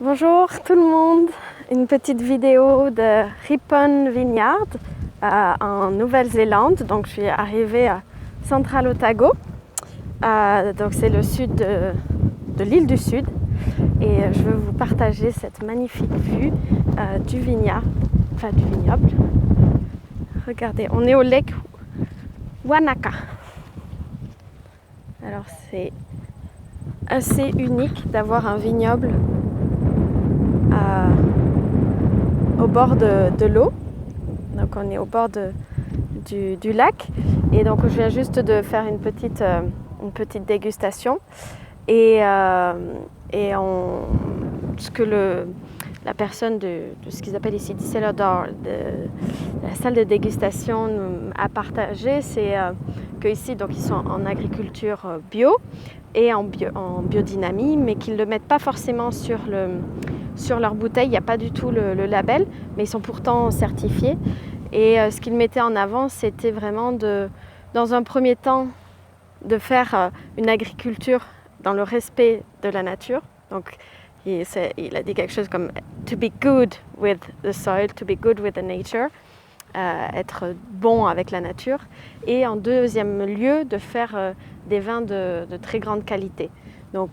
Bonjour tout le monde, une petite vidéo de Ripon Vineyard en Nouvelle-Zélande. Donc je suis arrivée à Central Otago, donc c'est le sud de l'île du Sud, et je veux vous partager cette magnifique vue du vignoble. Regardez, on est au lac Wanaka. Alors c'est assez unique d'avoir un vignoble au bord de l'eau. Donc on est au bord du lac, et donc je viens juste de faire une petite dégustation, et ce que la personne de ce qu'ils appellent ici cellar door, la salle de dégustation a partagé, c'est qu'ici donc ils sont en agriculture bio et en biodynamie, mais qu'ils ne le mettent pas forcément sur leur bouteille. Il n'y a pas du tout le label, mais ils sont pourtant certifiés. Et ce qu'ils mettaient en avant, c'était vraiment dans un premier temps, de faire une agriculture dans le respect de la nature. Donc il a dit quelque chose comme « to be good with the soil, to be good with the nature », être bon avec la nature. Et en deuxième lieu, de faire des vins de très grande qualité. Donc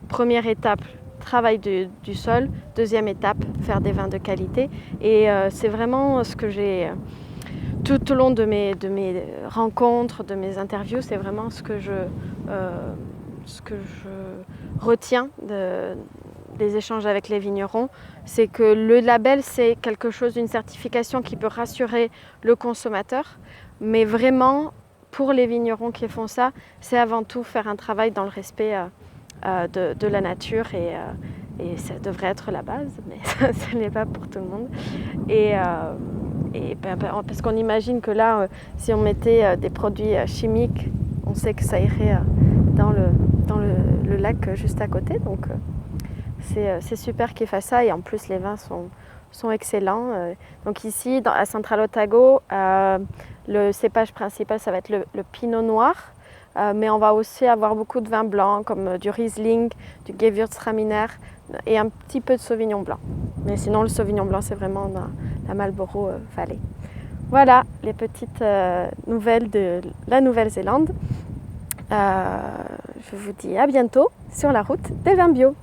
première étape, travail du sol. Deuxième étape, faire des vins de qualité. Et c'est vraiment ce que j'ai tout au long de mes rencontres, de mes interviews, c'est vraiment ce que je retiens des échanges avec les vignerons. C'est que le label, c'est quelque chose, une certification qui peut rassurer le consommateur, mais vraiment, pour les vignerons qui font ça, c'est avant tout faire un travail dans le respect de la nature, et ça devrait être la base, mais ça n'est pas pour tout le monde. Parce qu'on imagine que là, si on mettait des produits chimiques, on sait que ça irait dans le lac juste à côté. Donc c'est super qu'ils fassent ça, et en plus les vins sont excellents. Donc ici, à Central Otago, le cépage principal, ça va être le pinot noir. Mais on va aussi avoir beaucoup de vins blancs, comme du Riesling, du Gewürztraminer et un petit peu de Sauvignon blanc. Mais sinon, le Sauvignon blanc, c'est vraiment dans la Marlborough Valley. Voilà les petites nouvelles de la Nouvelle-Zélande. Je vous dis à bientôt sur la route des vins bio.